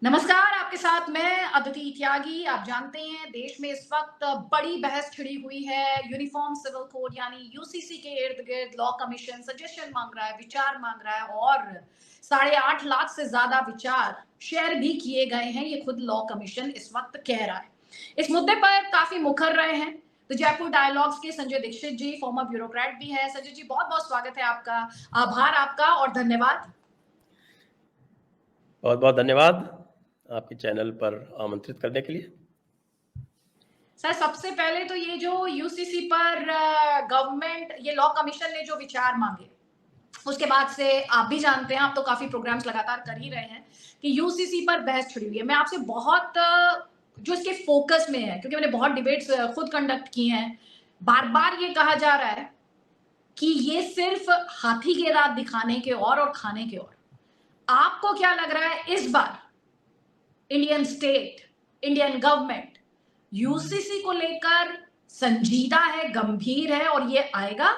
नमस्कार, आपके साथ मैं अदिति त्यागी। आप जानते हैं देश में इस वक्त बड़ी बहस छिड़ी हुई है यूनिफॉर्म सिविल कोड यानी यूसीसी के इर्द-गिर्द। लॉ कमीशन सजेशन मांग रहा है, विचार मांग रहा है और 8.5 लाख से ज्यादा विचार शेयर भी किए गए हैं, ये खुद लॉ कमीशन इस वक्त कह रहा है। इस मुद्दे पर काफी मुखर रहे हैं तो जयपुर डायलॉग्स के संजय दीक्षित जी, फॉर्मर ब्यूरोक्रेट भी है। संजय जी, बहुत-बहुत स्वागत है आपका। आभार आपका और धन्यवाद। बहुत बहुत धन्यवाद आपके चैनल पर आमंत्रित करने के लिए। सर, सबसे पहले तो ये जो यूसीसी पर गवर्नमेंट ये लॉ कमीशन ने जो विचार मांगे, उसके बाद से आप भी जानते हैं, आप तो काफी प्रोग्राम्स लगातार कर ही रहे हैं कि यूसीसी पर बहस छिड़ी हुई है। मैं आपसे बहुत जो इसके फोकस में है, क्योंकि मैंने बहुत डिबेट्स खुद कंडक्ट की हैं, बार बार ये कहा जा रहा है कि ये सिर्फ हाथी के दांत दिखाने के और खाने के और। आपको क्या लग रहा है इस बार Indian state, Indian government UCC को लेकर संजीदा है, गंभीर है और ये आएगा,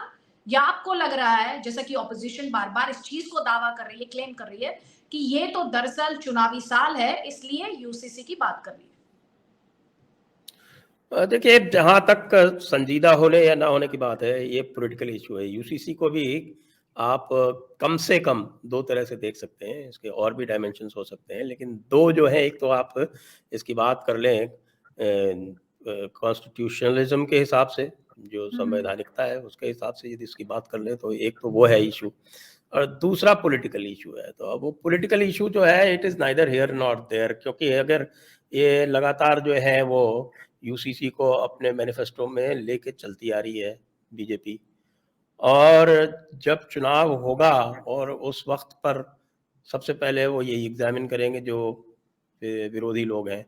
या आपको लग रहा है जैसा कि ऑपोजिशन बार बार इस चीज को दावा कर रही है, क्लेम कर रही है कि ये तो दरअसल चुनावी साल है इसलिए यूसीसी की बात कर रही है? देखिए, जहाँ तक संजीदा होने या ना होने की बात है, ये पॉलिटिकल इशू है। यूसीसी को भी आप कम से कम दो तरह से देख सकते हैं, इसके और भी डायमेंशंस हो सकते हैं, लेकिन दो जो है, एक तो आप इसकी बात कर लें कॉन्स्टिट्यूशनलिज्म के हिसाब से, जो संवैधानिकता है उसके हिसाब से यदि इसकी बात कर लें तो एक तो वो है इशू, और दूसरा पॉलिटिकल इशू है। तो अब वो पॉलिटिकल इशू जो है, it is neither here not there, क्योंकि अगर ये लगातार जो है वो यूसीसी को अपने मैनिफेस्टो में लेके चलती आ रही है बीजेपी, और जब चुनाव होगा और उस वक्त पर सबसे पहले वो यही एग्जामिन करेंगे जो विरोधी लोग हैं,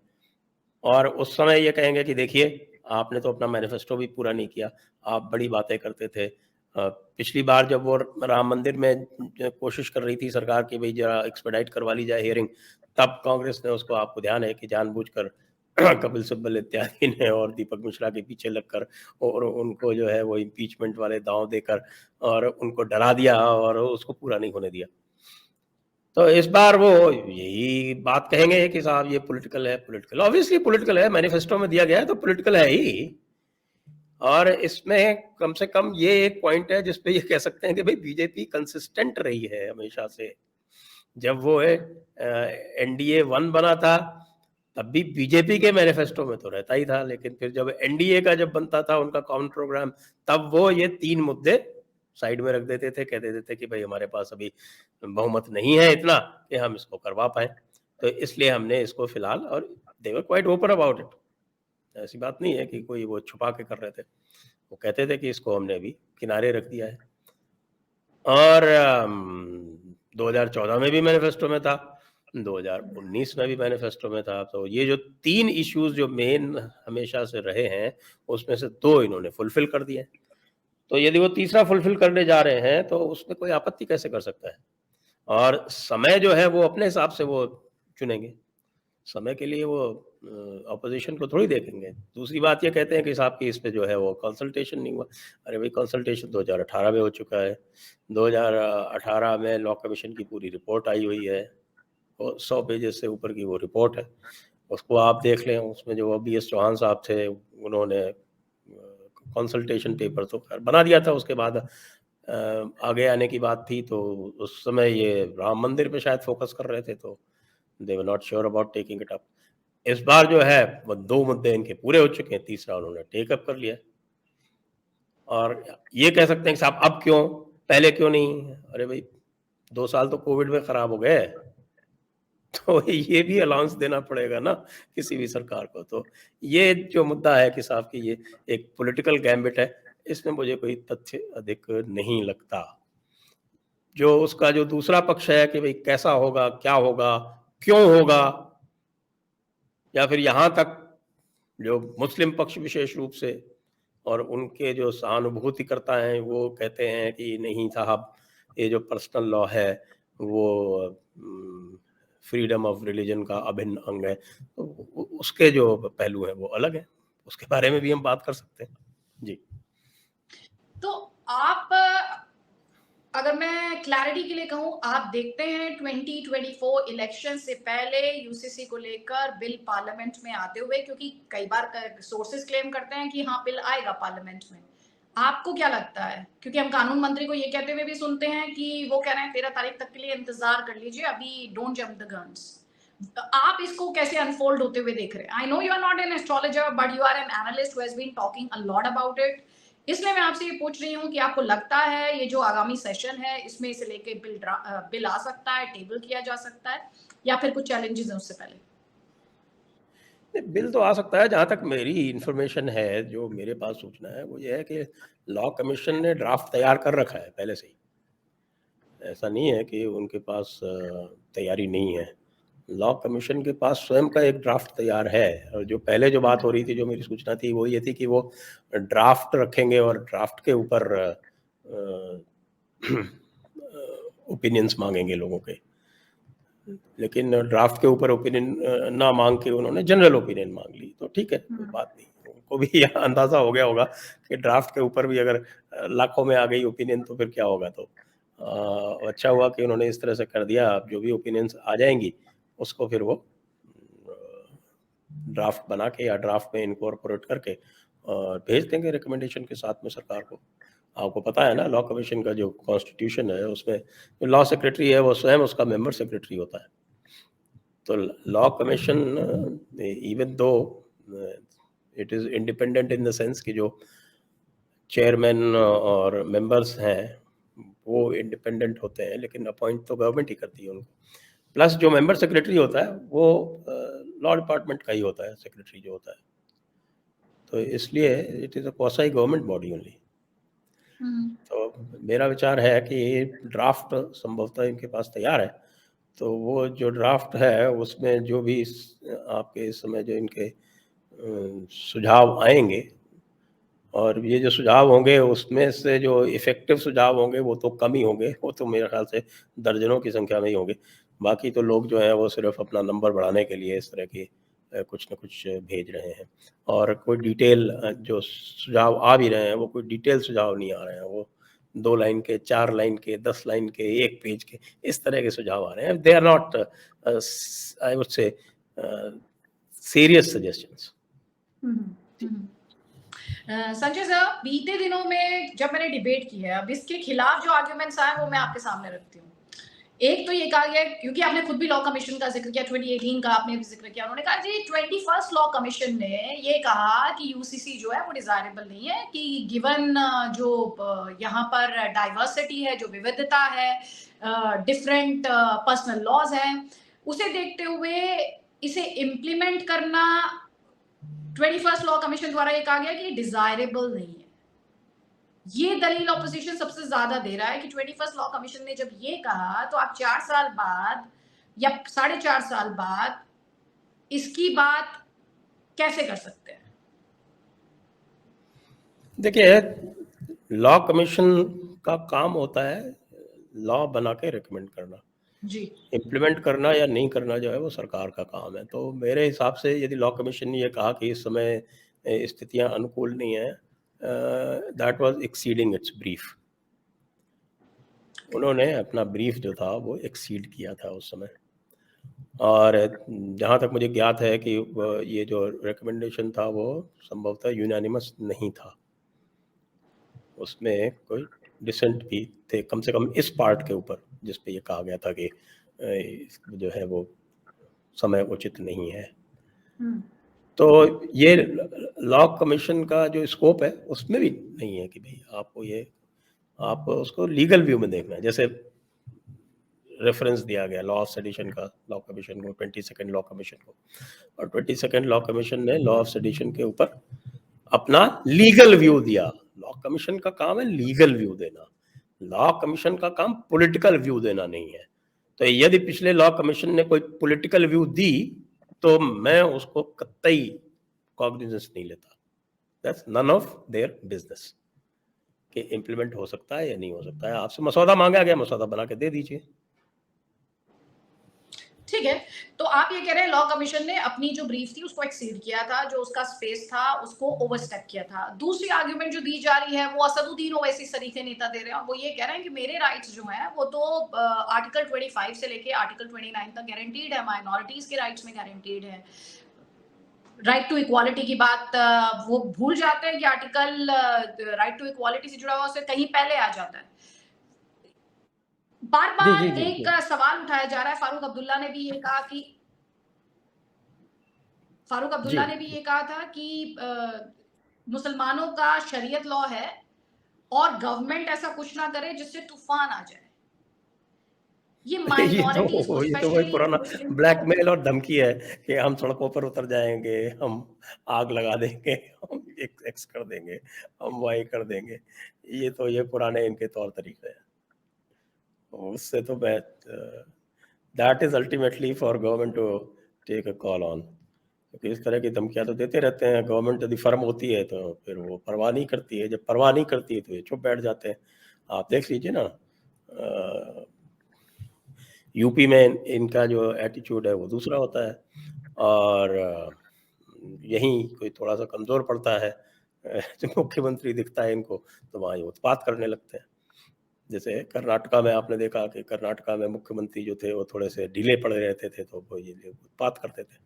और उस समय ये कहेंगे कि देखिए, आपने तो अपना मैनिफेस्टो भी पूरा नहीं किया, आप बड़ी बातें करते थे। पिछली बार जब वो राम मंदिर में कोशिश कर रही थी सरकार की भाई जरा एक्सपेडाइट करवा ली जाए हियरिंग, तब कांग्रेस ने उसको, आपको ध्यान है कि जानबूझकर कपिल सिब्बल इत्यादि ने और दीपक मिश्रा के पीछे लगकर और उनको जो है वो इम्पीचमेंट वाले दांव देकर और उनको डरा दिया और उसको पूरा नहीं होने दिया। तो इस बार वो यही बात कहेंगे कि साहब ये पॉलिटिकल है, पॉलिटिकल ऑब्वियसली पॉलिटिकल है, मैनिफेस्टो में दिया गया है तो पॉलिटिकल है ही। और इसमें कम से कम ये एक पॉइंट है जिसपे ये कह सकते हैं कि भाई बीजेपी कंसिस्टेंट रही है हमेशा से। जब वो है एनडीए 1 बना था तब भी बीजेपी के मैनिफेस्टो में तो रहता ही था, लेकिन फिर जब एनडीए का जब बनता था उनका कॉमन प्रोग्राम, तब वो ये 3 मुद्दे साइड में रख देते थे, कह देते थे कि भाई हमारे पास अभी बहुमत नहीं है इतना कि हम इसको करवा पाए, तो इसलिए हमने इसको फिलहाल, और they were quite open about it. ऐसी बात नहीं है कि कोई वो छुपा के कर रहे थे, वो कहते थे कि इसको हमने अभी किनारे रख दिया है। और 2014 में भी मैनिफेस्टो में था, 2019 में भी मैनिफेस्टो में था। तो ये जो 3 इश्यूज जो मेन हमेशा से रहे हैं, उसमें से 2 इन्होंने फुलफिल कर दिए। तो यदि वो तीसरा फुलफिल करने जा रहे हैं तो उसमें कोई आपत्ति कैसे कर सकता है? और समय जो है वो अपने हिसाब से वो चुनेंगे। समय के लिए वो ऑपोजिशन को थोड़ी देखेंगे। दूसरी बात ये कहते हैं कि साहब कि इस पे जो है वो कंसल्टेशन नहीं हुआ। अरे भाई, कंसल्टेशन 2018 में हो चुका है। 2018 में लॉ कमीशन की पूरी रिपोर्ट आई हुई है और 100 पेजेस से ऊपर की वो रिपोर्ट है। उसको आप देख लें, उसमें जो बीएस चौहान साहब थे उन्होंने कंसल्टेशन पेपर तो खैर बना दिया था। उसके बाद आगे आने की बात थी तो उस समय ये राम मंदिर पे शायद फोकस कर रहे थे, तो they were not sure about taking it up. इस बार जो है वो 2 मुद्दे इनके पूरे हो चुके हैं, तीसरा उन्होंने टेक अप कर लिया। और ये कह सकते हैं कि साहब अब क्यों, पहले क्यों नहीं? अरे भाई, 2 साल तो कोविड में खराब हो गए, तो ये भी अलाउंस देना पड़ेगा ना किसी भी सरकार को। तो ये जो मुद्दा है कि साहब कि ये एक पॉलिटिकल गैम्बिट है, इसमें मुझे कोई तथ्य अधिक नहीं लगता। जो उसका जो दूसरा पक्ष है कि भाई कैसा होगा, क्या होगा, क्यों होगा, या फिर यहाँ तक जो मुस्लिम पक्ष विशेष रूप से और उनके जो सहानुभूतिकर्ता हैं वो कहते हैं कि नहीं साहब, ये जो पर्सनल लॉ है वो फ्रीडम ऑफ रिलीजन का अभिन्न अंग है। तो उसके जो पहलू हैं वो अलग हैं, उसके बारे में भी हम बात कर सकते हैं। जी। तो आप अगर मैं क्लैरिटी के लिए कहूँ, आप देखते हैं 2024 इलेक्शन से पहले यूसीसी को लेकर बिल पार्लियामेंट में आते हुए, क्योंकि कई बार सोर्सेस क्लेम करते हैं कि हाँ बिल आएगा पार्लियामेंट में। आपको क्या लगता है? क्योंकि हम कानून मंत्री को ये कहते हुए भी सुनते हैं कि वो कह रहे हैं 13 तारीख तक के लिए इंतजार कर लीजिए, अभी डोंट जंप द गन्स। आप इसको कैसे अनफोल्ड होते हुए देख रहे हैं? I know you are not an astrologer, but you are an analyst who has been talking a lot about it. इसलिए मैं आपसे ये पूछ रही हूँ कि आपको लगता है ये जो आगामी सेशन है इसमें इसे लेके बिल आ सकता है, टेबल किया जा सकता है, या फिर कुछ चैलेंजेस हैं उससे पहले? बिल तो आ सकता है। जहाँ तक मेरी इंफॉर्मेशन है, जो मेरे पास सूचना है, वो ये है कि लॉ कमीशन ने ड्राफ्ट तैयार कर रखा है पहले से ही। ऐसा नहीं है कि उनके पास तैयारी नहीं है। लॉ कमीशन के पास स्वयं का एक ड्राफ्ट तैयार है। और जो पहले जो बात हो रही थी, जो मेरी सूचना थी, वो ये थी कि वो ड्राफ्ट रखेंगे और ड्राफ्ट के ऊपर ओपिनियंस मांगेंगे लोगों के। लेकिन ड्राफ्ट के ऊपर ओपिनियन ना मांग के उन्होंने जनरल ओपिनियन मांग ली, तो ठीक है, कोई बात नहीं। उनको भी यह अंदाजा हो गया होगा कि ड्राफ्ट के ऊपर भी अगर लाखों में आ गई ओपिनियन तो फिर क्या होगा। तो अच्छा हुआ कि उन्होंने इस तरह से कर दिया। अब जो भी ओपिनियंस आ जाएंगी उसको फिर वो ड्राफ्ट बना के या ड्राफ्ट में इनकॉर्पोरेट करके और भेज देंगे रिकमेंडेशन के साथ में सरकार को। आपको पता है ना, लॉ कमीशन का जो कॉन्स्टिट्यूशन है, उसमें जो लॉ सेक्रेटरी है वो स्वयं उसका मेंबर सेक्रेटरी होता है। तो law commission even though it is independent in the sense कि जो चेयरमैन और मेंबर्स हैं वो इंडिपेंडेंट होते हैं, लेकिन अपॉइंट तो गवर्नमेंट ही करती है उनको। प्लस जो मेंबर सेक्रेटरी होता है वो लॉ डिपार्टमेंट का ही होता है, सेक्रेटरी जो होता है। तो इसलिए it is a quasi government body only. तो मेरा विचार है कि ये ड्राफ्ट संभवतः इनके पास तैयार है। तो वो जो ड्राफ्ट है उसमें जो भी आपके इस समय जो इनके सुझाव आएंगे, और ये जो सुझाव होंगे उसमें से जो इफ़ेक्टिव सुझाव होंगे वो तो कम ही होंगे, वो तो मेरे ख़्याल से दर्जनों की संख्या में ही होंगे। बाकी तो लोग जो हैं वो सिर्फ़ अपना नंबर बढ़ाने के लिए इस तरह की कुछ न कुछ भेज रहे हैं। और कोई डिटेल जो सुझाव आ भी रहे हैं वो कोई डिटेल सुझाव नहीं आ रहे हैं। वो 2 लाइन के, 4 लाइन के, 10 लाइन के, 1 पेज के, इस तरह के सुझाव आ रहे हैं। They are not I would say serious suggestions. Sanjay sir, बीते दिनों में जब मैंने डिबेट की है, अब इसके खिलाफ जो आर्ग्यूमेंट्स आए वो मैं आपके सामने रखती हूँ। एक तो ये कहा गया, क्योंकि आपने खुद भी लॉ कमीशन का जिक्र किया, 2018 का आपने भी जिक्र किया, उन्होंने कहा जी 21st लॉ कमीशन ने ये कहा कि यूसीसी जो है वो डिजायरेबल नहीं है, कि गिवन जो यहाँ पर डाइवर्सिटी है, जो विविधता है, डिफरेंट पर्सनल लॉज हैं, उसे देखते हुए इसे इम्प्लीमेंट करना 21st लॉ कमीशन द्वारा ये कहा गया कि डिजायरेबल नहीं है। ये दलील ऑपोजिशन सबसे ज्यादा दे रहा है कि 21st लॉ कमीशन ने जब ये कहा तो आप 4 साल बाद या 4.5 साल बाद इसकी बात कैसे कर सकते हैं? देखिए, लॉ कमीशन का काम होता है लॉ बना के रिकमेंड करना। जी। इम्प्लीमेंट करना या नहीं करना जो है वो सरकार का काम है। तो मेरे हिसाब से यदि लॉ कमीशन ने ये कहा कि इस समय स्थितियां अनुकूल नहीं है, that was exceeding it's brief. उन्होंने अपना ब्रीफ जो था वो एक्सीड किया था उस समय। और जहाँ तक मुझे ज्ञात है कि ये जो रिकमेंडेशन था वो संभवतः यूनानिमस नहीं था, उसमें कोई डिसेंट भी थे, कम से कम इस पार्ट के ऊपर जिस पे ये कहा गया था कि जो है वो समय उचित नहीं है। तो ये लॉ कमीशन का जो स्कोप है उसमें भी नहीं है कि भाई आपको ये, आप उसको लीगल व्यू में देखना है। जैसे रेफरेंस दिया गया लॉ ऑफ सेडिशन का लॉ कमीशन को, 22nd लॉ कमीशन को, और 22nd लॉ कमीशन ने लॉ ऑफ सेडिशन के ऊपर अपना लीगल व्यू दिया। लॉ कमीशन का काम है लीगल व्यू देना, लॉ कमीशन का काम पॉलिटिकल व्यू देना नहीं है। तो यदि पिछले लॉ कमीशन ने कोई पॉलिटिकल व्यू दी तो मैं उसको कतई कॉग्निजेंस नहीं लेता। That's none of their business कि इम्प्लीमेंट हो सकता है या नहीं हो सकता है। आपसे मसौदा मांगा गया, मसौदा बना के दे दीजिए। ठीक है, तो आप ये कह रहे हैं लॉ कमीशन ने अपनी जो ब्रीफ थी उसको एक्सीड किया था, जो उसका स्पेस था उसको ओवरस्टेप किया था। दूसरी आर्गुमेंट जो दी जा रही है वो असदुद्दीन ओवैसी सरीखे नेता दे रहे हैं, वो ये कह रहे हैं कि मेरे राइट्स जो हैं वो तो आर्टिकल 25 से लेके आर्टिकल 29 तक गारंटीड है, माइनॉरिटीज के राइट्स में गारंटीड है। राइट टू इक्वालिटी की बात वो भूल जाते हैं कि आर्टिकल राइट टू इक्वालिटी से जुड़ा हुआ उससे कहीं पहले आ जाता है। बार जी बार जी जी एक जी सवाल उठाया जा रहा है, फारूक अब्दुल्ला ने भी ये कहा कि मुसलमानों का शरीयत लॉ है और गवर्नमेंट ऐसा कुछ ना करे जिससे तूफान आ जाए। ये माइनॉरिटीज को ये तो वही स्पेशली पुराना मुस्लिम को ब्लैकमेल और धमकी है कि हम सड़कों पर उतर जाएंगे, हम आग लगा देंगे, हम एक्स कर देंगे, हम वाई कर देंगे। ये पुराने इनके तौर तरीके हैं। उससे तो मैं that is ultimately for government to take a call on, क्योंकि इस तरह की धमकियां तो देते रहते हैं। गवर्नमेंट यदि फर्म होती है तो फिर वो परवाह नहीं करती है, जब परवाह नहीं करती है तो ये चुप बैठ जाते हैं। आप देख लीजिए ना, यूपी में इनका जो एटीट्यूड है वो दूसरा होता है, और यहीं कोई थोड़ा सा कमज़ोर पड़ता है जो मुख्यमंत्री दिखता है इनको, तो वहाँ ये उत्पात करने लगते हैं। जैसे कर्नाटका में आपने देखा कि कर्नाटका में मुख्यमंत्री जो थे वो थोड़े से ढीले पड़े रहते थे, तो वो ये उत्पात करते थे।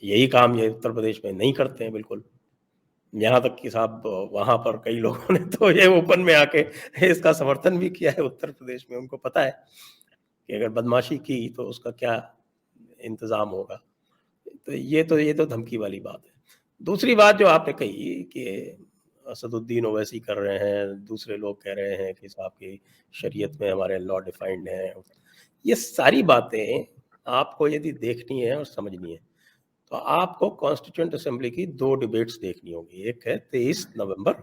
यही काम ये उत्तर प्रदेश में नहीं करते हैं बिल्कुल। यहाँ तक कि साहब वहाँ पर कई लोगों ने तो ये ओपन में आके इसका समर्थन भी किया है उत्तर प्रदेश में। उनको पता है कि अगर बदमाशी की तो उसका क्या इंतज़ाम होगा। तो ये तो धमकी वाली बात है। दूसरी बात जो आपने कही कि असदुद्दीन ओवैसी कर रहे हैं, दूसरे लोग कह रहे हैं कि साहब की शरीयत में हमारे लॉ डिफाइंड हैं। ये सारी बातें आपको यदि देखनी है और समझनी है तो आपको कॉन्स्टिट्यूएंट असेंबली की 2 डिबेट्स देखनी होगी। एक है 23 नवंबर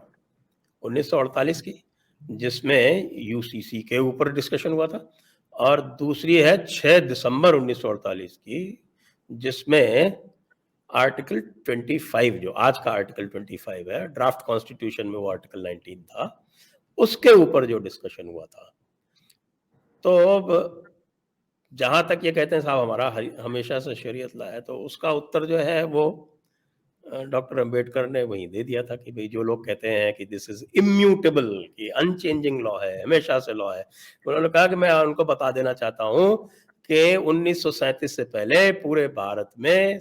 1948 की, जिसमें यूसीसी के ऊपर डिस्कशन हुआ था, और दूसरी है 6 दिसंबर 1948 की, जिसमें आर्टिकल 25, जो आज का आर्टिकल 25 है, ड्राफ्ट कॉन्स्टिट्यूशन में वो आर्टिकल 19 था, उसके ऊपर जो डिस्कशन हुआ था। तो अब जहां तक ये कहते हैं साहब हमारा हमेशा से शरीयत ला है, तो उसका उत्तर जो है वो डॉक्टर अंबेडकर ने वहीं दे दिया था कि भाई जो लोग कहते हैं कि दिस इज इम्यूटेबल, कि अनचेंजिंग लॉ है, हमेशा से लॉ है, उन्होंने कहा कि मैं उनको बता देना चाहता हूं कि 1937 से पहले पूरे भारत में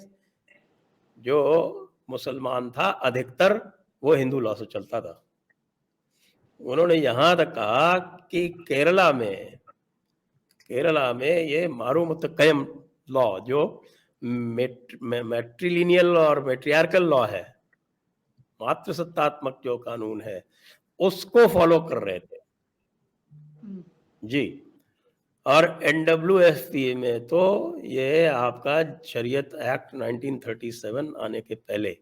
जो मुसलमान था अधिकतर वो हिंदू लॉ से चलता था। उन्होंने यहां तक कहा कि केरला में ये मारूमुत्तकयम लॉ, जो मैट्रिलिनियल और मैट्रियार्कल लॉ है, मातृसत्तात्मक जो कानून है, उसको फॉलो कर रहे थे जी। और एनडब्ल्यूएसपी में तो ये आपका शरीयत एक्ट 1937 आने के पहले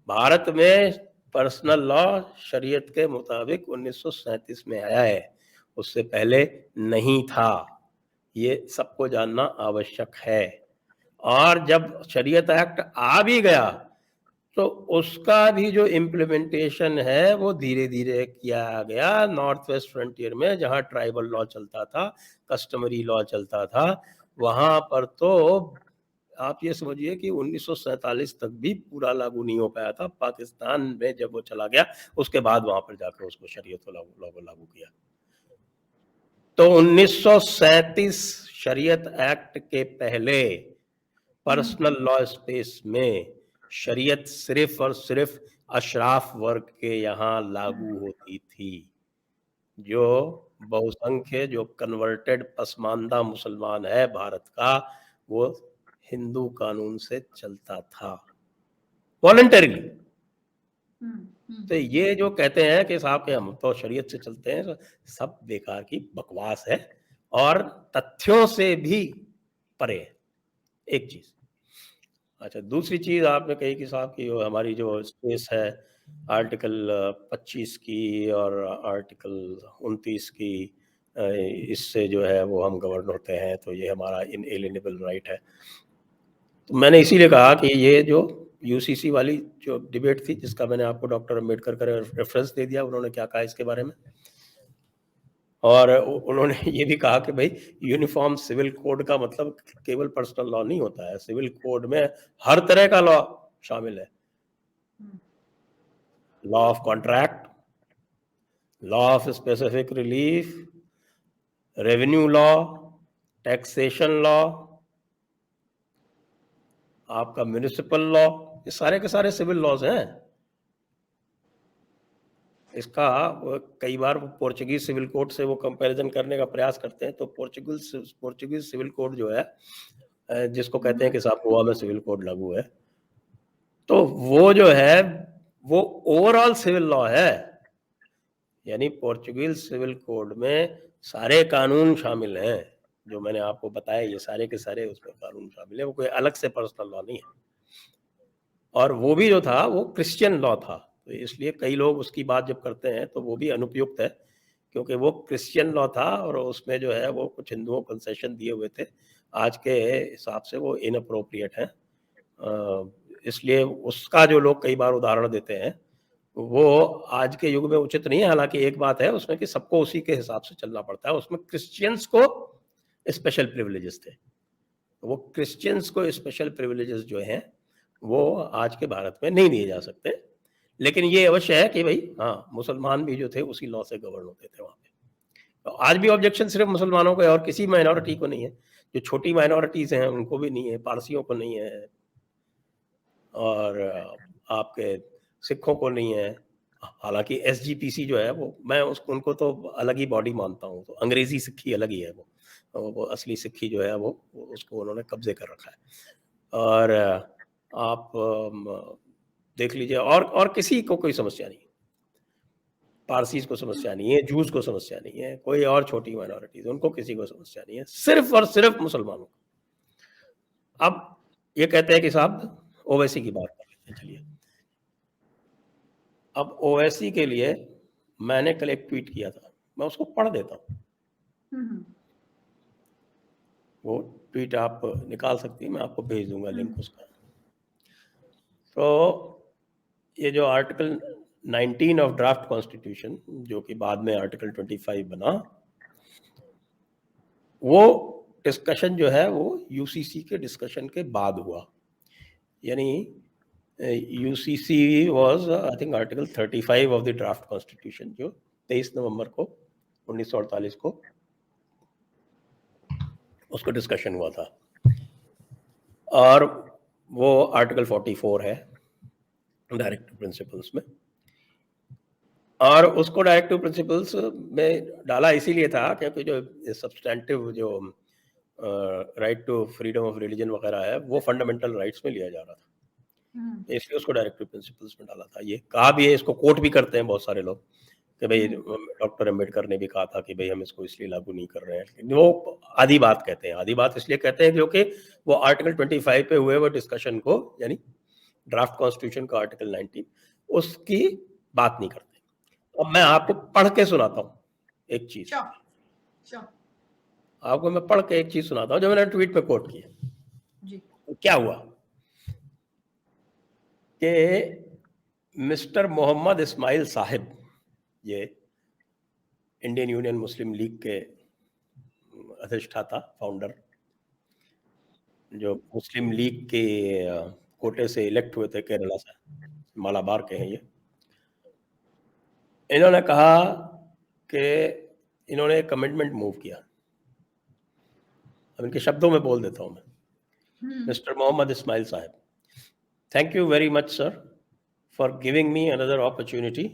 भारत में पर्सनल लॉ शरीयत के मुताबिक 1937 में आया है, उससे पहले नहीं था। ये सबको जानना आवश्यक है। और जब शरीयत एक्ट आ भी गया तो उसका भी जो इम्प्लीमेंटेशन है वो धीरे धीरे किया गया। नॉर्थ वेस्ट फ्रंटियर में जहाँ ट्राइबल लॉ चलता था, कस्टमरी लॉ चलता था, वहां पर तो आप ये समझिए कि 1947 तक भी पूरा लागू नहीं हो पाया था। पाकिस्तान में जब वो चला गया उसके बाद वहां पर जाकर उसको शरीयत लॉ को लागू किया। तो 1937 शरीयत एक्ट के पहले पर्सनल लॉ स्पेस में शरीयत सिर्फ और सिर्फ अशराफ वर्ग के यहाँ लागू होती थी। जो बहुसंख्य, जो कन्वर्टेड पसमानदा मुसलमान है भारत का, वो हिंदू कानून से चलता था वॉलंटरीली। तो ये जो कहते हैं कि साहब के हम तो शरीयत से चलते हैं, सब बेकार की बकवास है और तथ्यों से भी परे है। एक चीज। अच्छा, दूसरी चीज आपने कही कि साहब की हमारी जो स्पेस है आर्टिकल 25 की और आर्टिकल 29 की, इससे जो है वो हम गवर्न होते हैं, तो ये हमारा इनएलिएनेबल राइट है। तो मैंने इसीलिए कहा कि ये जो यूसीसी वाली जो डिबेट थी, जिसका मैंने आपको डॉक्टर अम्बेडकर का रेफरेंस दे दिया, उन्होंने क्या कहा इसके बारे में, और उन्होंने ये भी कहा कि भाई यूनिफॉर्म सिविल कोड का मतलब केवल पर्सनल लॉ नहीं होता है, सिविल कोड में हर तरह का लॉ शामिल है, law of contract, law of specific relief, revenue law, taxation law, आपका म्युनिसिपल लॉ, ये सारे के सारे सिविल लॉज हैं। इसका कई बार पोर्चुगीज सिविल कोड से वो कंपैरिजन करने का प्रयास करते हैं, तो पोर्चुगीज सिविल कोड जो है जिसको कहते हैं कि साहब गोवा में सिविल कोड लागू है, तो वो जो है वो ओवरऑल सिविल लॉ है, यानी पोर्चुगीज सिविल कोड में सारे कानून शामिल हैं जो मैंने आपको बताया, ये सारे के सारे उसमें कानून शामिल है, वो कोई अलग से पर्सनल लॉ नहीं है। और वो भी जो था वो क्रिश्चियन लॉ था, तो इसलिए कई लोग उसकी बात जब करते हैं तो वो भी अनुपयुक्त है, क्योंकि वो क्रिश्चियन लॉ था और उसमें जो है वो कुछ हिंदुओं को कंसेशन दिए हुए थे, आज के हिसाब से वो इनअप्रोप्रिएट है। इसलिए उसका जो लोग कई बार उदाहरण देते हैं वो आज के युग में उचित नहीं है। हालांकि एक बात है उसमें कि सबको उसी के हिसाब से चलना पड़ता है, उसमें क्रिश्चियंस को स्पेशल प्रिविलेजेस थे, वो क्रिश्चियंस को स्पेशल प्रिविलेजेस जो हैं वो आज के भारत में नहीं दिए जा सकते, लेकिन ये अवश्य है कि भाई हाँ, मुसलमान भी जो थे उसी लॉ से गवर्न होते थे वहाँ पे। तो आज भी ऑब्जेक्शन सिर्फ मुसलमानों को है और किसी माइनॉरिटी को नहीं है, जो छोटी माइनॉरिटीज हैं उनको भी नहीं है, पारसियों को नहीं है, और आपके सिखों को नहीं है। हालांकि एसजीपीसी जो है वो मैं उनको तो अलग ही बॉडी मानता हूँ, तो अंग्रेजी सिक्खी अलग ही है, वो असली सिक्खी जो है वो उसको उन्होंने कब्जे कर रखा है। और आप देख लीजिए, और किसी को कोई समस्या नहीं, पारसीज को समस्या नहीं है, जूस को समस्या नहीं है, कोई और छोटी माइनॉरिटीज उनको किसी को समस्या नहीं है, सिर्फ और सिर्फ मुसलमानों को। अब ये कहते हैं कि साहब ओवैसी की बात कर लेते हैं, चलिए। अब ओवैसी के लिए मैंने कल एक ट्वीट किया था, मैं उसको पढ़ देता हूँ। वो ट्वीट आप निकाल सकती हैं, मैं आपको भेज दूंगा लिंक उसका। तो ये जो आर्टिकल 19 ऑफ ड्राफ्ट कॉन्स्टिट्यूशन जो कि बाद में आर्टिकल 25 बना, वो डिस्कशन जो है वो यूसीसी के डिस्कशन के बाद हुआ, यानी UCC was I think article 35 of the draft constitution जो 23 नवंबर को 1948 को उसको डिस्कशन हुआ था, और वो आर्टिकल 44 है डायरेक्टिव प्रिंसिपल्स में, और उसको डायरेक्टिव प्रिंसिपल्स में डाला इसीलिए था क्योंकि जो सब्सटेंटिव जो right to freedom of religion वगैरह है वो फंडामेंटल राइट्स में लिया जा रहा था, इसलिए उसको डायरेक्टिव प्रिंसिपल्स में डाला था। ये कहा भी है, इसको कोट भी करते हैं बहुत सारे लोग कि भाई डॉक्टर अम्बेडकर ने भी कहा था कि भाई हम इसको इसलिए लागू नहीं कर रहे हैं, वो आधी बात कहते हैं, आधी बात इसलिए कहते हैं क्योंकि वो आर्टिकल 25 पे हुए वो डिस्कशन को, यानी ड्राफ्ट कॉन्स्टिट्यूशन का आर्टिकल 19 उसकी बात नहीं करते। अब मैं आपको पढ़ के सुनाता हूँ एक चीज, आपको मैं पढ़ के एक चीज सुनाता हूँ जो मैंने ट्वीट पे कोट किया जी। तो क्या हुआ कि मिस्टर मोहम्मद इस्माइल साहिब, ये इंडियन यूनियन मुस्लिम लीग के अधिष्ठाता फाउंडर, जो मुस्लिम लीग के कोटे से इलेक्ट हुए थे केरला से, मालाबार के हैं ये, इन्होंने कहा कि इन्होंने एक कमिटमेंट मूव किया। अब इनके शब्दों में बोल देता हूं मैं। मिस्टर मोहम्मद इस्माइल साहब, thank you very much sir for giving me another opportunity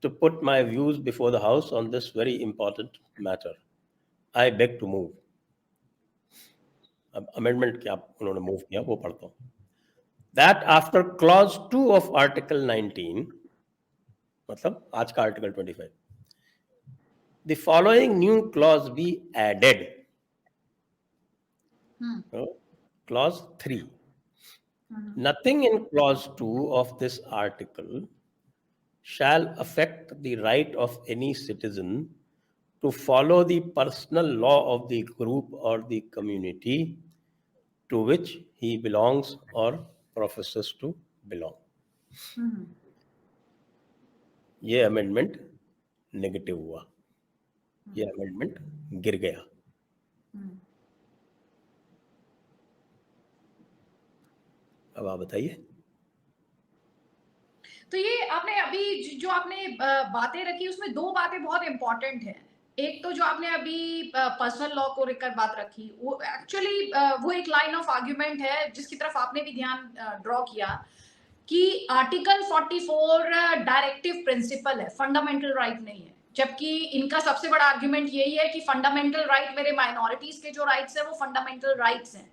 to put my views before the house on this very important matter. I beg to move. अब amendment क्या उन्होंने move किया वो पढ़ता हूँ। That after clause 2 of article 19, मतलब आज का article 25, the following new clause be added. Clause 3. Nothing in clause 2 of this article shall affect the right of any citizen to follow the personal law of the group or the community to which he belongs or professes to belong. ये amendment negative हुआ। ये amendment गिर गया। अब आप बताइए। तो ये आपने अभी जो आपने बातें रखी उसमें दो बातें बहुत इंपॉर्टेंट हैं। एक तो जो आपने अभी पर्सनल लॉ को लेकर बात रखी, वो एक्चुअली वो एक लाइन ऑफ आर्ग्यूमेंट है जिसकी तरफ आपने भी ध्यान ड्रॉ किया कि आर्टिकल 44 डायरेक्टिव प्रिंसिपल है, फंडामेंटल राइट नहीं है। जबकि इनका सबसे बड़ा आर्ग्यूमेंट यही है कि फंडामेंटल राइट मेरे माइनॉरिटीज के जो राइट्स है वो फंडामेंटल राइट्स हैं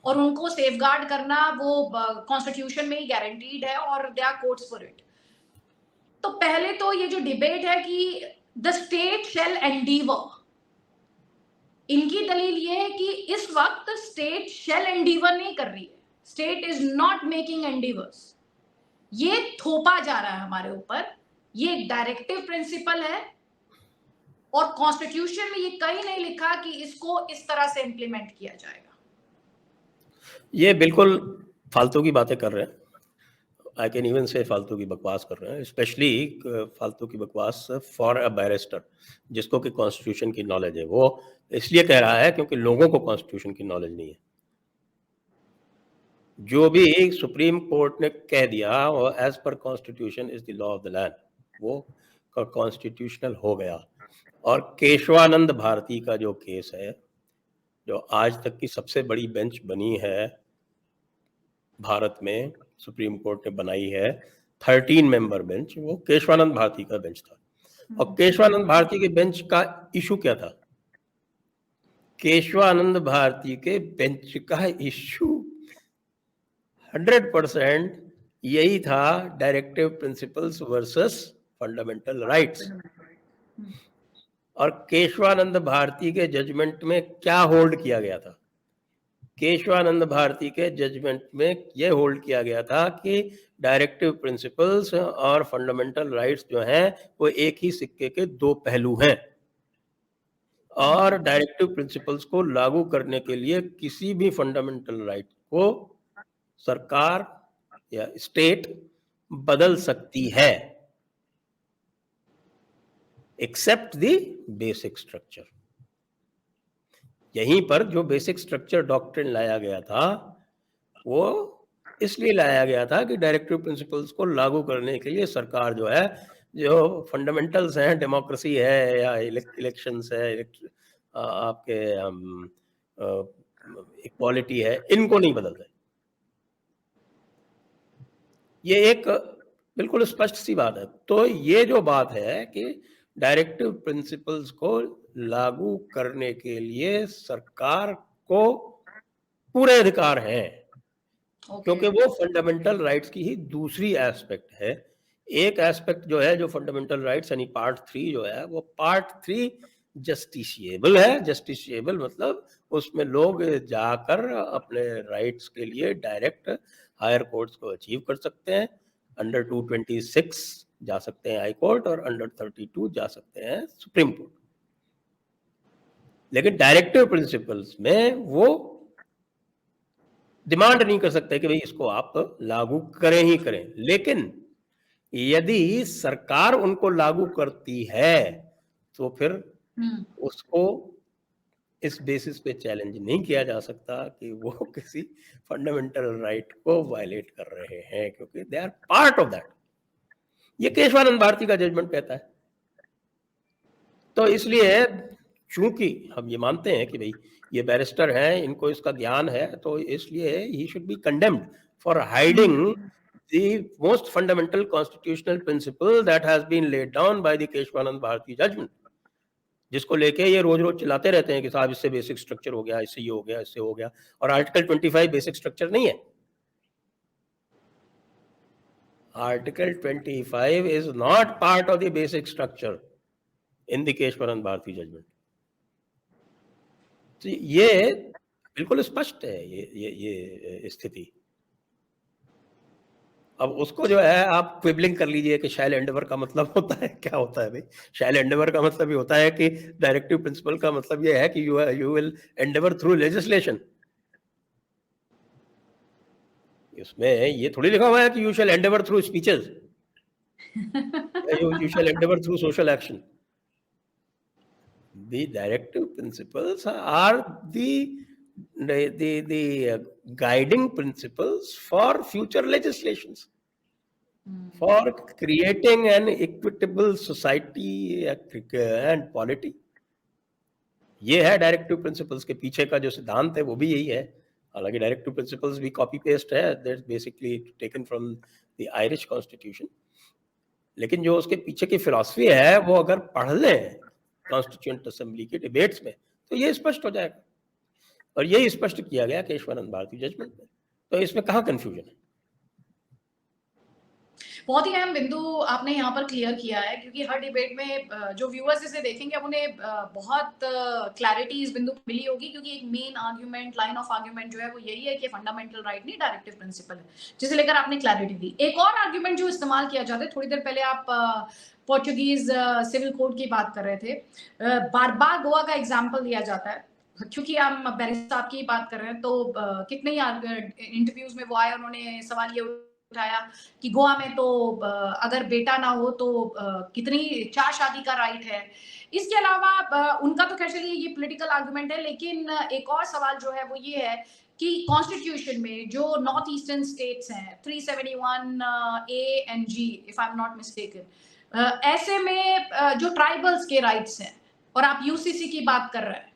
और उनको सेफगार्ड करना वो कॉन्स्टिट्यूशन में ही गारंटीड है और there are courts for it. तो पहले तो ये जो डिबेट है कि द स्टेट शैल एंडीवर, इनकी दलील ये है कि इस वक्त स्टेट शैल एंडीवर नहीं कर रही है, state is not making endeavours. ये थोपा जा रहा है हमारे ऊपर, ये एक डायरेक्टिव प्रिंसिपल है और कॉन्स्टिट्यूशन में ये कहीं नहीं लिखा कि इसको इस तरह से इंप्लीमेंट किया जाएगा। ये बिल्कुल फालतू की बातें कर रहे हैं, आई कैन इवन से फालतू की बकवास कर रहे हैं, स्पेशली फालतू की बकवास फॉर अ बैरिस्टर जिसको कि कॉन्स्टिट्यूशन की नॉलेज है। वो इसलिए कह रहा है क्योंकि लोगों को कॉन्स्टिट्यूशन की नॉलेज नहीं है। जो भी सुप्रीम कोर्ट ने कह दिया वो as per constitution is the law of the land, वो कॉन्स्टिट्यूशनल हो गया। और केशवानंद भारती का जो केस है, जो आज तक की सबसे बड़ी बेंच बनी है भारत में, सुप्रीम कोर्ट ने बनाई है 13 मेंबर बेंच, वो केशवानंद भारती का बेंच था। और केशवानंद भारती के बेंच का इशू क्या था? केशवानंद भारती के बेंच का इशू 100% यही था, directive principles versus fundamental rights. और केशवानंद भारती के जजमेंट में क्या होल्ड किया गया था? केशवानंद भारती के जजमेंट में यह होल्ड किया गया था कि डायरेक्टिव प्रिंसिपल्स और फंडामेंटल राइट्स जो हैं वो एक ही सिक्के के दो पहलू हैं, और डायरेक्टिव प्रिंसिपल्स को लागू करने के लिए किसी भी फंडामेंटल राइट को सरकार या स्टेट बदल सकती है एक्सेप्ट द बेसिक स्ट्रक्चर। यहीं पर जो बेसिक स्ट्रक्चर डॉक्ट्रिन लाया गया था वो इसलिए लाया गया था कि डायरेक्टिव प्रिंसिपल्स को लागू करने के लिए सरकार जो है, जो फंडामेंटल्स हैं, डेमोक्रेसी है या इलेक्शंस है, आपके इक्वालिटी है, इनको नहीं बदल रहे। ये एक बिल्कुल स्पष्ट सी बात है। तो ये जो बात है कि डायरेक्टिव प्रिंसिपल्स को लागू करने के लिए सरकार को पूरे अधिकार हैं, क्योंकि वो फंडामेंटल राइट्स की ही दूसरी एस्पेक्ट है। एक एस्पेक्ट जो है, जो फंडामेंटल राइट्स यानी पार्ट 3 जो है, वो पार्ट 3 जस्टिशिएबल है। जस्टिशिएबल मतलब उसमें लोग जाकर अपने राइट्स के लिए डायरेक्ट हायर कोर्ट्स को अचीव कर सकते हैं। अंडर 226 जा सकते हैं हाई कोर्ट और अंडर 32 जा सकते हैं सुप्रीम कोर्ट। लेकिन डायरेक्टिव प्रिंसिपल्स में वो डिमांड नहीं कर सकते कि भाई इसको आप लागू करें ही करें। लेकिन यदि सरकार उनको लागू करती है तो फिर उसको इस बेसिस पे चैलेंज नहीं किया जा सकता कि वो किसी फंडामेंटल राइट को वायलेट कर रहे हैं, क्योंकि they are part of that. ये केशवानंद भारती का जजमेंट कहता है। तो इसलिए चूंकि हम ये मानते हैं कि भाई ये बैरिस्टर हैं, इनको इसका ज्ञान है, तो इसलिए he should be condemned for hiding the most fundamental constitutional principle that has been laid down by the Kesavananda Bharati judgment, जिसको लेके ये रोज रोज चिल्लाते रहते हैं कि साहब इससे बेसिक स्ट्रक्चर हो गया, इससे ये हो गया, इससे हो गया। और आर्टिकल 25 बेसिक स्ट्रक्चर नहीं है। Article 25 is not part of the basic structure in the Kesavananda Bharati judgment. तो ये बिल्कुल स्पष्ट है ये स्थिति। अब उसको जो है आप क्विबलिंग कर लीजिए कि शैल एंडेवर का मतलब होता है, क्या होता है भाई? शैल एंडेवर का मतलब ये होता है कि डायरेक्टिव प्रिंसिपल का मतलब ये है कि you will Endeavour through legislation. इसमें ये थोड़ी लिखा हुआ है कि you shall Endeavour through speeches, you shall Endeavour through social action. The directive principles are the guiding principles for future legislations, for creating an equitable society and polity. ये है directive principles के पीछे का जो सिद्धांत है वो भी यही है। हालांकि डायरेक्टिव प्रिंसिपल्स भी कॉपी पेस्ट है, that's basically taken from the Irish constitution, लेकिन जो उसके पीछे की फिलॉसफी है वो अगर पढ़ लें कॉन्स्टिट्यूएंट असेंबली के डिबेट्स में तो ये स्पष्ट हो जाएगा, और यही स्पष्ट किया गया केशवानंद भारती जजमेंट में। तो इसमें कहाँ कंफ्यूजन है? बहुत ही अहम बिंदु आपने यहाँ पर क्लियर किया है, क्योंकि हर डिबेट में जो व्यूअर्स इसे देखेंगे अब उन्हें बहुत क्लैरिटी इस बिंदु मिली होगी, क्योंकि एक main argument, line of argument जो है वो यही है कि फंडामेंटल राइट नहीं डायरेक्टिव प्रिंसिपल है, जिसे लेकर आपने क्लैरिटी दी। एक और आर्ग्यूमेंट जो इस्तेमाल किया जाता है, थोड़ी देर पहले आप पोर्चुगीज सिविल कोड की बात कर रहे थे, बार बार गोवा का एग्जाम्पल दिया जाता है, क्योंकि हम बैरिस्टर साहब की बात कर रहे हैं, तो कितने ही इंटरव्यूज में वो आए, उन्होंने सवाल ये उठाया कि गोवा में तो अगर बेटा ना हो तो कितनी 4 शादी का राइट है। इसके अलावा उनका तो खैर चलिए ये पॉलिटिकल आर्गुमेंट है, लेकिन एक और सवाल जो है वो ये है कि कॉन्स्टिट्यूशन में जो नॉर्थ ईस्टर्न स्टेट्स हैं 371 A and G, if I am not mistaken, ऐसे में जो ट्राइबल्स के राइट्स हैं और आप यूसीसी की बात कर रहे हैं,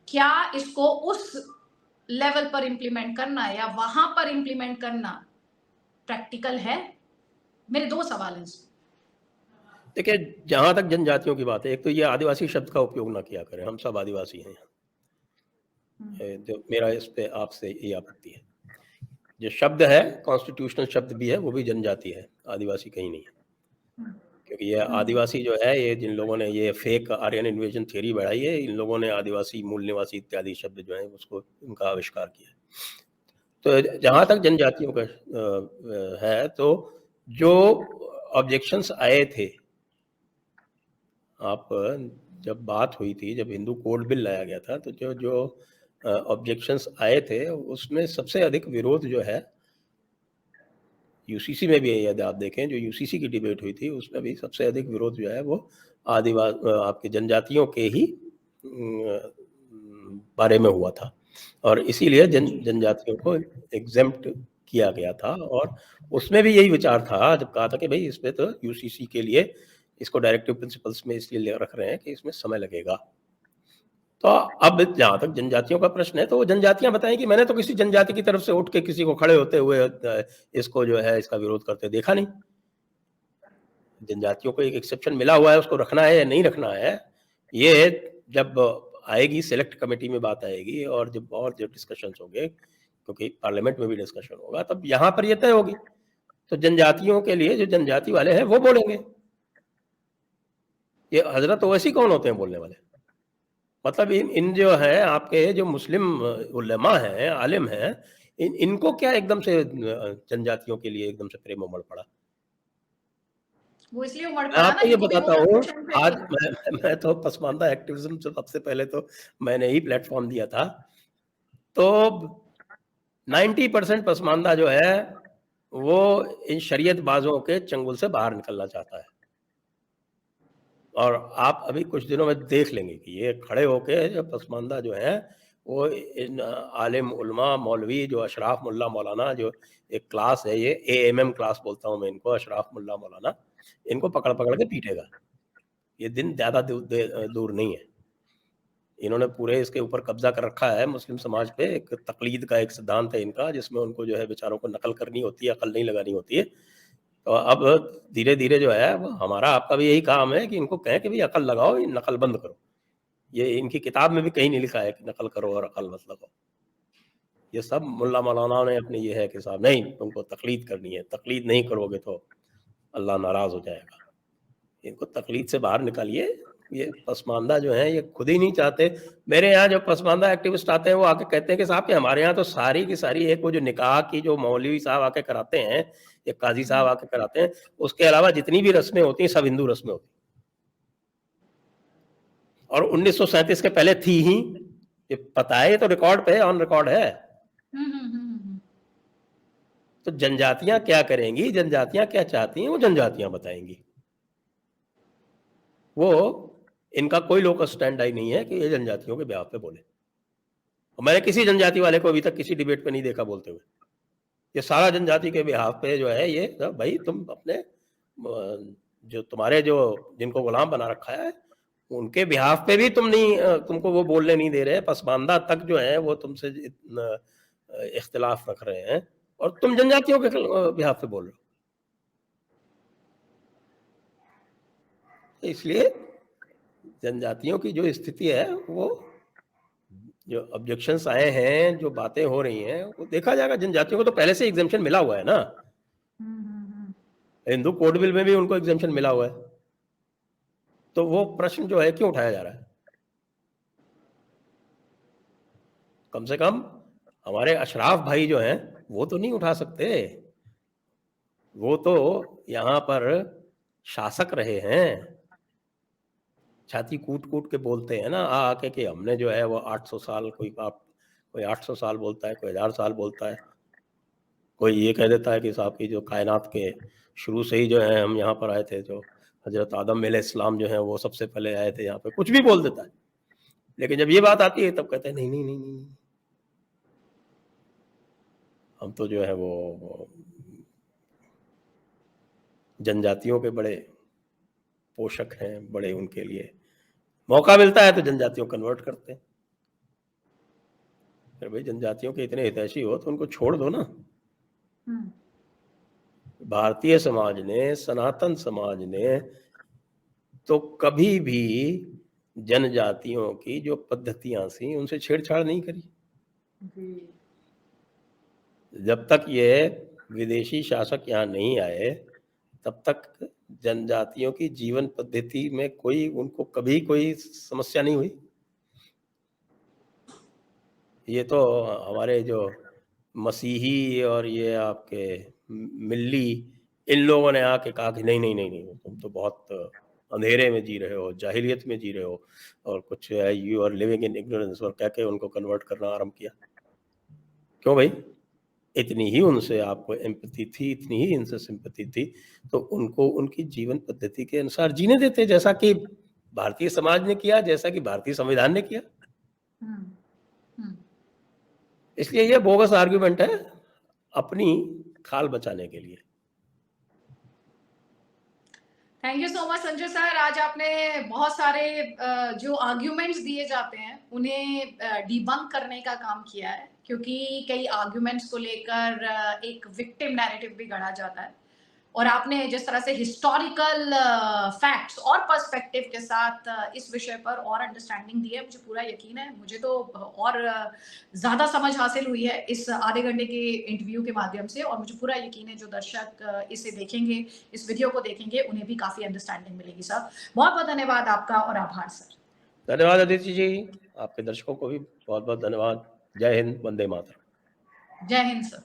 क्या इसको उस लेवल पर इंप्लीमेंट करना है या वहां पर इंप्लीमेंट करना प्रैक्टिकल है? मेरे 2 सवाल हैं। देखिए, जहां तक जनजातियों की बात है, एक तो ये आदिवासी शब्द का उपयोग ना किया करें, हम सब आदिवासी हैं। जो मेरा इस पे आपसे ये आपत्ति है, जो शब्द है कॉन्स्टिट्यूशनल शब्द भी है, वो भी जनजाति है, आदिवासी कहीं नहीं है। क्योंकि ये आदिवासी जो है, ये जिन लोगों ने ये फेक आर्यन इन्वेजन थ्योरी बढ़ाई है, इन लोगों ने आदिवासी, मूल निवासी इत्यादि शब्द जो है उसको उनका आविष्कार किया। तो जहाँ तक जनजातियों का है, तो जो ऑब्जेक्शंस आए थे, आप जब बात हुई थी, जब हिंदू कोड बिल लाया गया था, तो जो ऑब्जेक्शंस आए थे उसमें सबसे अधिक विरोध जो है यूसीसी में भी है। यदि आप देखें जो यूसीसी की डिबेट हुई थी उसमें भी सबसे अधिक विरोध जो है वो आपके जनजातियों के ही बारे में हुआ था, और इसीलिए जनजातियों को एग्जेम्प्ट किया गया था। और उसमें भी यही विचार था, जब कहा था कि भाई इसमें तो यूसीसी के लिए इसको डायरेक्टिव प्रिंसिपल्स में इसलिए रख रहे हैं कि इसमें समय लगेगा। तो अब जहाँ तक जनजातियों का प्रश्न है, तो वो जनजातियां बताएं कि मैंने तो किसी जनजाति की तरफ से उठ के किसी को खड़े होते हुए इसको जो है इसका विरोध करते देखा नहीं। जनजातियों को एक एक्सेप्शन मिला हुआ है, उसको रखना है या नहीं रखना है, ये जब आएगी सेलेक्ट कमेटी में बात आएगी और जब और जो डिस्कशन होंगे, क्योंकि पार्लियामेंट में भी डिस्कशन होगा, तब यहाँ पर ये तय होगी। तो जनजातियों के लिए जो जनजाति वाले हैं वो बोलेंगे। ये हजरत ओवैसी कौन होते हैं बोलने वाले? मतलब इन जो है आपके जो मुस्लिम उलेमा हैं, आलिम हैं, इनको क्या एकदम से जनजातियों के लिए एकदम से प्रेम उमड़ पड़ा? वो इसलिए उमड़ मैं पड़ा ना, आपको ये क्योंकि बताता वो हूँ, कंडीशन आज मैं तो पसमानदा एक्टिविज्म से सबसे पहले तो मैंने ही प्लेटफॉर्म दिया था, तो 90% पसमानदा जो है वो इन शरीयत बाजों के चंगुल से बाहर निकलना चाहता है। और आप अभी कुछ दिनों में देख लेंगे कि ये खड़े होके जो पसमानदा जो है वो इन आलिम उलमा मौलवी जो अशराफ मुल्ला मौलाना, जो एक क्लास है, ये AMM क्लास बोलता हूँ मैं इनको, अशराफ मुल्ला मौलाना, इनको पकड़ पकड़ के पीटेगा। ये दिन ज़्यादा दूर नहीं है। इन्होंने पूरे इसके ऊपर कब्जा कर रखा है मुस्लिम समाज पे। एक तकलीद का एक सिद्धांत है इनका, जिसमें उनको जो है बेचारों को नकल करनी होती है, अकल नहीं लगानी होती है। तो अब धीरे धीरे जो है हमारा आपका भी यही काम है कि इनको कहें कि भाई अकल लगाओ, ये नकल बंद करो। ये इनकी किताब में भी कहीं नहीं लिखा है कि नकल करो और अकल मत लगाओ। ये सब मुल्ला मौलाना ने अपने ये है कि साहब नहीं, तुमको तकलीद करनी है, तकलीद नहीं करोगे तो अल्लाह नाराज हो जाएगा। इनको तकलीद से बाहर निकालिए। ये पसमानदा जो है ये खुद ही नहीं चाहते। मेरे यहाँ जो पसमानदा एक्टिविस्ट आते हैं वो आके कहते हैं कि साहब कि हमारे यहाँ तो सारी की सारी एक वो जो निकाह की जो मौलवी साहब आके कराते हैं या काजी साहब आके कराते हैं, उसके अलावा जितनी भी रस्में होती हैं सब हिंदू रस्में होती हैं, और 1937 के पहले थी ही। ये पता है, ये तो रिकॉर्ड पे है, ऑन रिकॉर्ड है। तो जनजातियां क्या करेंगी, जनजातियां क्या चाहती हैं, वो जनजातियां बताएंगी। वो इनका कोई लोकल स्टैंड आई नहीं है कि ये जनजातियों के बिहाफ पे बोले। मैंने किसी जनजाति वाले को अभी तक किसी डिबेट पे नहीं देखा बोलते हुए। ये सारा जनजाति के बिहाफ पे जो है, ये भाई तुम अपने जो तुम्हारे जो जिनको गुलाम बना रखा है उनके बिहाफ पे भी तुम नहीं, तुमको वो बोलने नहीं दे रहे। पसमानदा तक जो है वो तुमसे इख्तिलाफ रख रहे हैं और तुम जनजातियों के बिहाफ पे बोल रहे हो। इसलिए जनजातियों की जो स्थिति है, वो जो ऑब्जेक्शंस आए हैं, जो बातें हो रही हैं, वो देखा जाएगा। जनजातियों को तो पहले से एग्जेम्पशन मिला हुआ है ना, हिंदू कोड बिल में भी उनको एग्जेम्पशन मिला हुआ है। तो वो प्रश्न जो है क्यों उठाया जा रहा है? कम से कम हमारे अशराफ भाई जो हैं वो तो नहीं उठा सकते। वो तो यहाँ पर शासक रहे हैं, छाती कूट कूट के बोलते हैं ना आके कि हमने जो है वो 800 साल, कोई 800 साल बोलता है, कोई 1000 साल बोलता है, कोई ये कह देता है कि साहब की जो कायनात के शुरू से ही जो है हम यहाँ पर आए थे, जो हजरत आदम अलैहिस्सलाम जो है वो सबसे पहले आए थे यहाँ पे, कुछ भी बोल देता है। लेकिन जब ये बात आती है तब कहते हैं नहीं नहीं नहीं नहीं, हम तो जो है वो जनजातियों के बड़े पोषक हैं, बड़े उनके लिए मौका मिलता है तो जनजातियों कन्वर्ट करते हैं। फिर भाई जनजातियों के इतने हितैषी हो तो उनको छोड़ दो ना। भारतीय समाज ने, सनातन समाज ने तो कभी भी जनजातियों की जो पद्धतियां थी उनसे छेड़छाड़ नहीं करी। जब तक ये विदेशी शासक यहाँ नहीं आए तब तक जनजातियों की जीवन पद्धति में उनको कभी कोई समस्या नहीं हुई। ये तो हमारे जो मसीही और ये आपके मिल्ली, इन लोगों ने आके कहा कि नहीं नहीं नहीं नहीं, तुम तो बहुत अंधेरे में जी रहे हो, जाहिलियत में जी रहे हो, और कुछ you are living in ignorance, और कह के उनको कन्वर्ट करना आरंभ किया। क्यों भाई? इतनी ही उनसे आपको एम्पैथी थी, इतनी ही इनसे सिंपैथी थी, तो उनको उनकी जीवन पद्धति के अनुसार जीने देते, जैसा कि भारतीय समाज ने किया, जैसा कि भारतीय संविधान ने किया। इसलिए ये बोगस आर्गुमेंट है अपनी खाल बचाने के लिए। Thank you so much Sanjay sir. आज आपने बहुत सारे जो आर्ग्यूमेंट्स दिए जाते हैं उन्हें डिबंक करने का काम किया है, क्योंकि कई आर्ग्यूमेंट्स को लेकर एक विक्टिम नैरेटिव भी गढ़ा जाता है, और आपने जिस तरह से हिस्टोरिकल फैक्ट्स और पर्सपेक्टिव के साथ इस विषय पर और अंडरस्टैंडिंग दी है, मुझे पूरा यकीन है, मुझे तो और ज़्यादा समझ हासिल हुई है इस आधे घंटे के इंटरव्यू के माध्यम से, और मुझे पूरा यकीन है जो दर्शक इसे देखेंगे, इस वीडियो को देखेंगे, उन्हें भी काफ़ी अंडरस्टैंडिंग मिलेगी। सर बहुत बहुत धन्यवाद आपका, और आभार सर। धन्यवाद अदिति जी, आपके दर्शकों को भी बहुत बहुत धन्यवाद। जय हिंद, वंदे मातरम। जय हिंद सर।